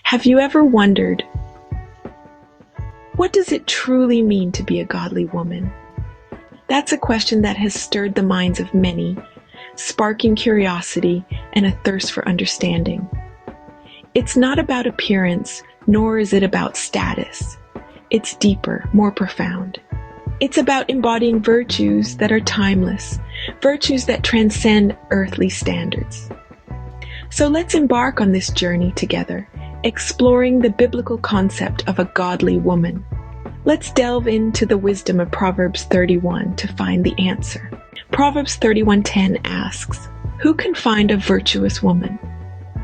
Have you ever wondered, what does it truly mean to be a godly woman? That's a question that has stirred the minds of many, sparking curiosity and a thirst for understanding. It's not about appearance, nor is it about status. It's deeper, more profound. It's about embodying virtues that are timeless, virtues that transcend earthly standards. So let's embark on this journey together, exploring the biblical concept of a godly woman. Let's delve into the wisdom of Proverbs 31 to find the answer. Proverbs 31:10 asks, "Who can find a virtuous woman?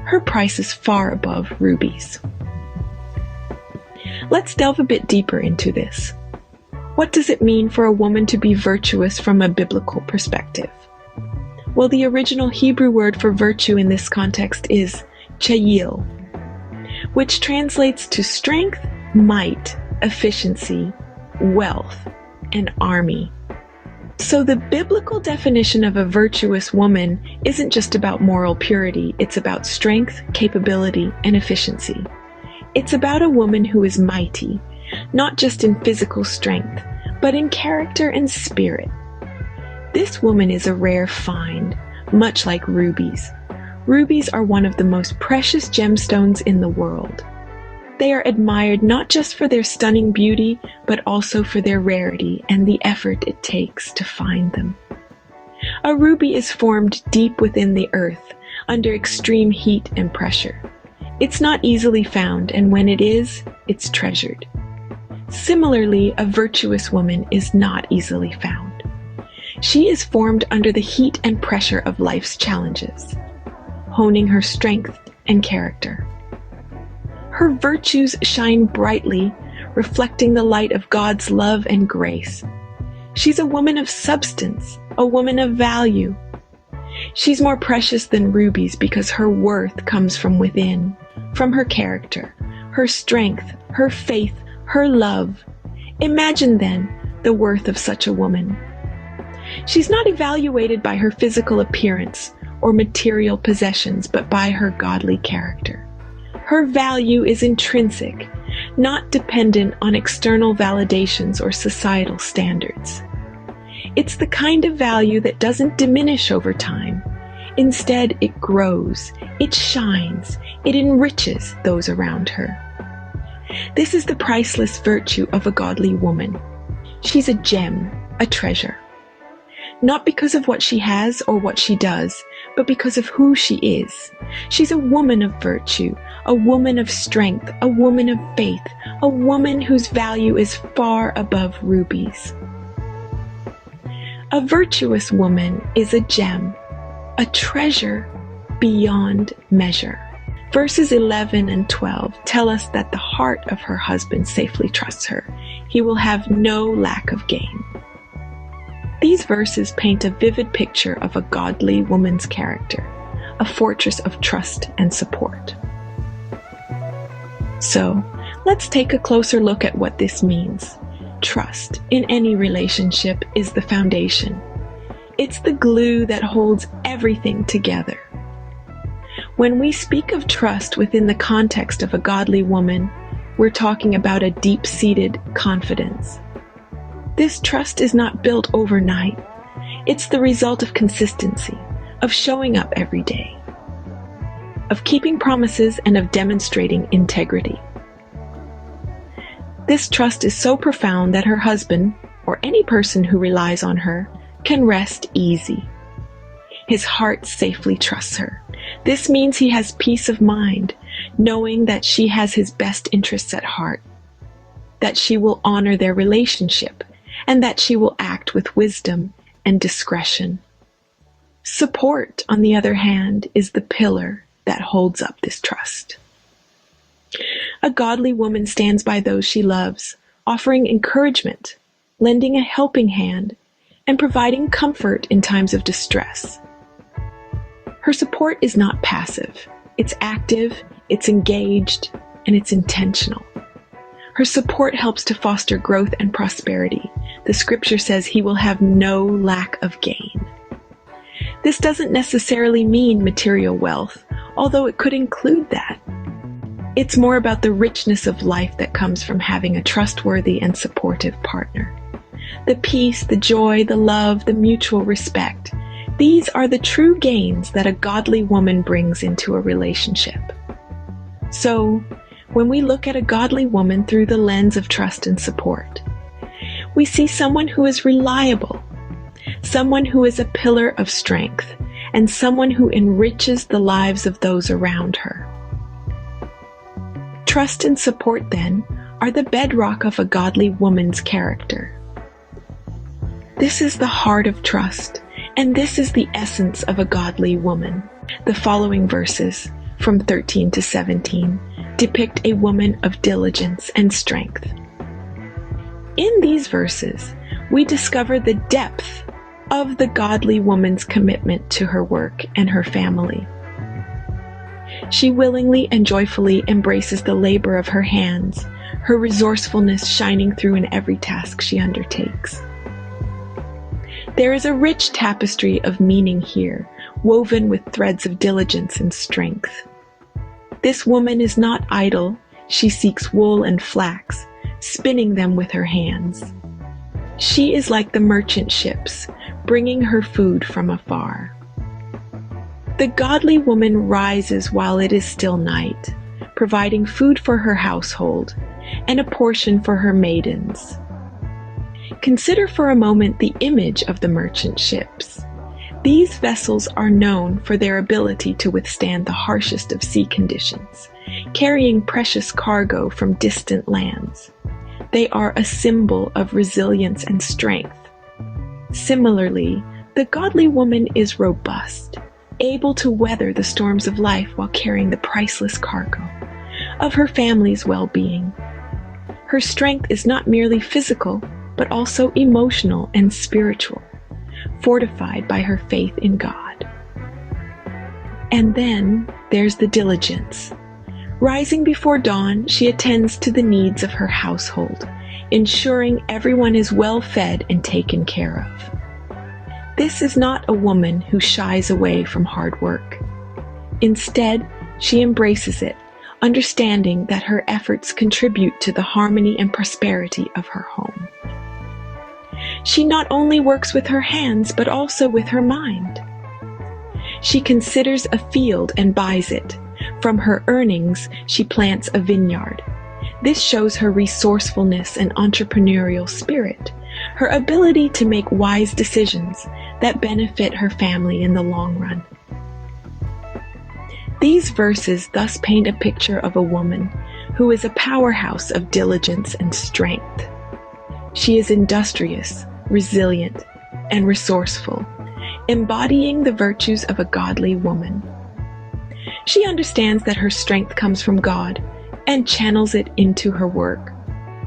Her price is far above rubies." Let's delve a bit deeper into this. What does it mean for a woman to be virtuous from a biblical perspective? Well, the original Hebrew word for virtue in this context is chayil, which translates to strength, might, efficiency, wealth, and army. So the biblical definition of a virtuous woman isn't just about moral purity, it's about strength, capability, and efficiency. It's about a woman who is mighty, not just in physical strength, but in character and spirit. This woman is a rare find, much like rubies. Rubies are one of the most precious gemstones in the world. They are admired not just for their stunning beauty, but also for their rarity and the effort it takes to find them. A ruby is formed deep within the earth, under extreme heat and pressure. It's not easily found, and when it is, it's treasured. Similarly, a virtuous woman is not easily found. She is formed under the heat and pressure of life's challenges, honing her strength and character. Her virtues shine brightly, reflecting the light of God's love and grace. She's a woman of substance, a woman of value. She's more precious than rubies because her worth comes from within, from her character, her strength, her faith, her love. Imagine then the worth of such a woman. She's not evaluated by her physical appearance or material possessions, but by her godly character. Her value is intrinsic, not dependent on external validations or societal standards. It's the kind of value that doesn't diminish over time. Instead, it grows, it shines, it enriches those around her. This is the priceless virtue of a godly woman. She's a gem, a treasure. Not because of what she has or what she does, but because of who she is. She's a woman of virtue, a woman of strength, a woman of faith, a woman whose value is far above rubies. A virtuous woman is a gem, a treasure beyond measure. Verses 11 and 12 tell us that the heart of her husband safely trusts her. He will have no lack of gain. These verses paint a vivid picture of a godly woman's character, a fortress of trust and support. So, let's take a closer look at what this means. Trust in any relationship is the foundation. It's the glue that holds everything together. When we speak of trust within the context of a godly woman, we're talking about a deep-seated confidence. This trust is not built overnight. It's the result of consistency, of showing up every day, of keeping promises, and of demonstrating integrity. This trust is so profound that her husband, or any person who relies on her, can rest easy. His heart safely trusts her. This means he has peace of mind, knowing that she has his best interests at heart, that she will honor their relationship, and that she will act with wisdom and discretion. Support, on the other hand, is the pillar that holds up this trust. A godly woman stands by those she loves, offering encouragement, lending a helping hand, and providing comfort in times of distress. Her support is not passive. It's active, it's engaged, and it's intentional. Her support helps to foster growth and prosperity. The scripture says he will have no lack of gain. This doesn't necessarily mean material wealth, although it could include that. It's more about the richness of life that comes from having a trustworthy and supportive partner. The peace, the joy, the love, the mutual respect. These are the true gains that a godly woman brings into a relationship. So, when we look at a godly woman through the lens of trust and support, we see someone who is reliable, someone who is a pillar of strength, and someone who enriches the lives of those around her. Trust and support, then, are the bedrock of a godly woman's character. This is the heart of trust, and this is the essence of a godly woman. The following verses, from 13 to 17, depict a woman of diligence and strength. In these verses, we discover the depth of the godly woman's commitment to her work and her family. She willingly and joyfully embraces the labor of her hands, her resourcefulness shining through in every task she undertakes. There is a rich tapestry of meaning here, woven with threads of diligence and strength. This woman is not idle. She seeks wool and flax, spinning them with her hands. She is like the merchant ships, bringing her food from afar. The godly woman rises while it is still night, providing food for her household and a portion for her maidens. Consider for a moment the image of the merchant ships. These vessels are known for their ability to withstand the harshest of sea conditions, carrying precious cargo from distant lands. They are a symbol of resilience and strength. Similarly, the godly woman is robust, able to weather the storms of life while carrying the priceless cargo of her family's well-being. Her strength is not merely physical, but also emotional and spiritual, fortified by her faith in God. And then there's the diligence. Rising before dawn, she attends to the needs of her household, ensuring everyone is well fed and taken care of. This is not a woman who shies away from hard work. Instead, she embraces it, understanding that her efforts contribute to the harmony and prosperity of her home. She not only works with her hands, but also with her mind. She considers a field and buys it. From her earnings, she plants a vineyard. This shows her resourcefulness and entrepreneurial spirit, her ability to make wise decisions that benefit her family in the long run. These verses thus paint a picture of a woman who is a powerhouse of diligence and strength. She is industrious, resilient, and resourceful, embodying the virtues of a godly woman. She understands that her strength comes from God and channels it into her work,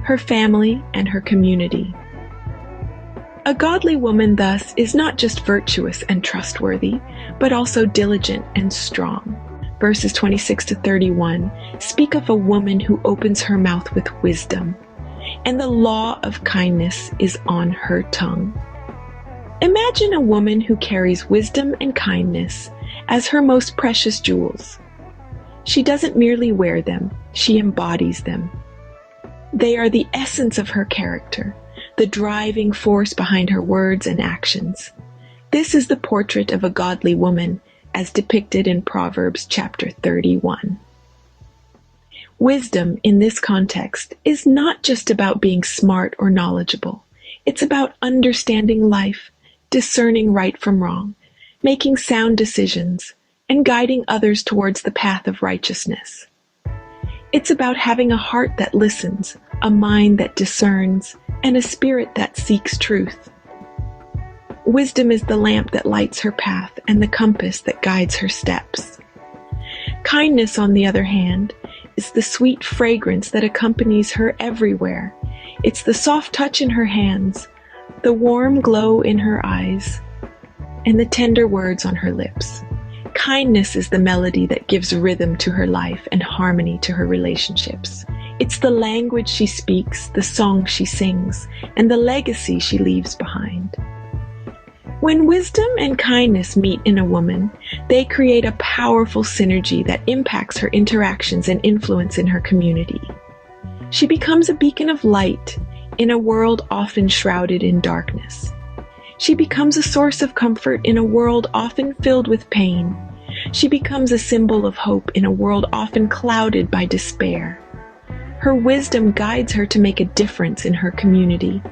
her family, and her community. A godly woman, thus, is not just virtuous and trustworthy, but also diligent and strong. Verses 26 to 31 speak of a woman who opens her mouth with wisdom, and the law of kindness is on her tongue. Imagine a woman who carries wisdom and kindness as her most precious jewels. She doesn't merely wear them, she embodies them. They are the essence of her character, the driving force behind her words and actions. This is the portrait of a godly woman as depicted in Proverbs chapter 31. Wisdom in this context is not just about being smart or knowledgeable. It's about understanding life, discerning right from wrong, making sound decisions, and guiding others towards the path of righteousness. It's about having a heart that listens, a mind that discerns, and a spirit that seeks truth. Wisdom is the lamp that lights her path and the compass that guides her steps. Kindness, on the other hand, is the sweet fragrance that accompanies her everywhere. It's the soft touch in her hands, the warm glow in her eyes, and the tender words on her lips. Kindness is the melody that gives rhythm to her life and harmony to her relationships. It's the language she speaks, the song she sings, and the legacy she leaves behind. When wisdom and kindness meet in a woman, they create a powerful synergy that impacts her interactions and influence in her community. She becomes a beacon of light in a world often shrouded in darkness. She becomes a source of comfort in a world often filled with pain. She becomes a symbol of hope in a world often clouded by despair. Her wisdom guides her to make a difference in her community.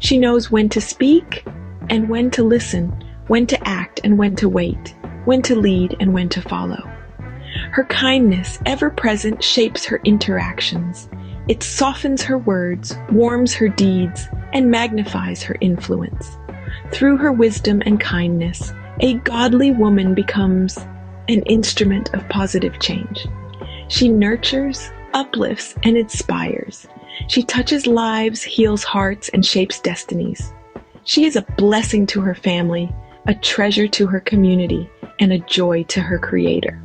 She knows when to speak and when to listen, when to act and when to wait, when to lead and when to follow. Her kindness, ever present, shapes her interactions. It softens her words, warms her deeds, and magnifies her influence. Through her wisdom and kindness, a godly woman becomes an instrument of positive change. She nurtures, uplifts, and inspires. She touches lives, heals hearts, and shapes destinies. She is a blessing to her family, a treasure to her community, and a joy to her Creator.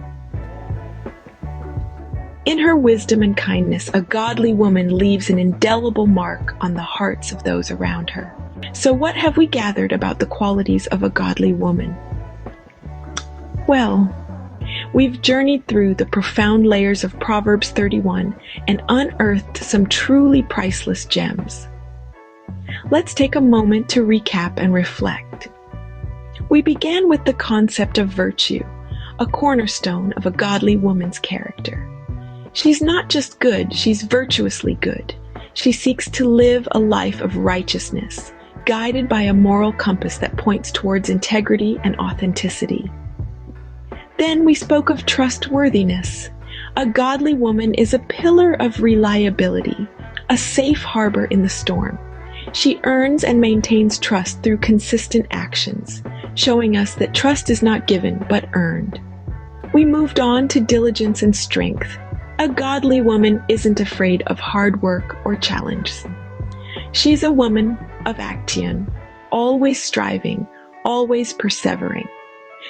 In her wisdom and kindness, a godly woman leaves an indelible mark on the hearts of those around her. So what have we gathered about the qualities of a godly woman? Well, we've journeyed through the profound layers of Proverbs 31 and unearthed some truly priceless gems. Let's take a moment to recap and reflect. We began with the concept of virtue, a cornerstone of a godly woman's character. She's not just good, she's virtuously good. She seeks to live a life of righteousness, guided by a moral compass that points towards integrity and authenticity. Then we spoke of trustworthiness. A godly woman is a pillar of reliability, a safe harbor in the storm. She earns and maintains trust through consistent actions, showing us that trust is not given but earned. We moved on to diligence and strength. A godly woman isn't afraid of hard work or challenges. She's a woman of action, always striving, always persevering.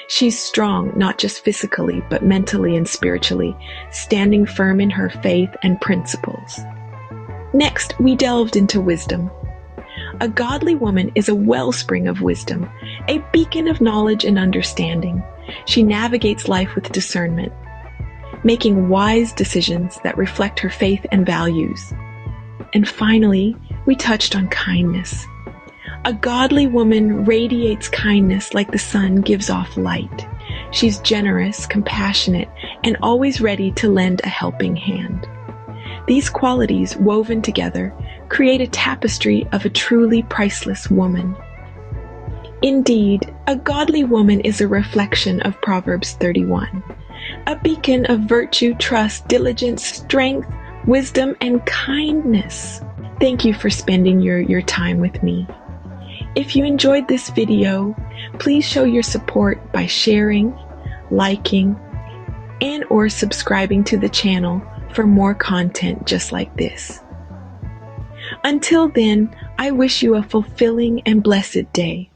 She's strong, not just physically, but mentally and spiritually, standing firm in her faith and principles. Next, we delved into wisdom. A godly woman is a wellspring of wisdom, a beacon of knowledge and understanding. She navigates life with discernment, making wise decisions that reflect her faith and values. And finally, we touched on kindness. A godly woman radiates kindness like the sun gives off light. She's generous, compassionate, and always ready to lend a helping hand. These qualities, woven together, create a tapestry of a truly priceless woman. Indeed, a godly woman is a reflection of Proverbs 31. A beacon of virtue, trust, diligence, strength, wisdom, and kindness. Thank you for spending your time with me. If you enjoyed this video, please show your support by sharing, liking, and or subscribing to the channel for more content just like this. Until then, I wish you a fulfilling and blessed day.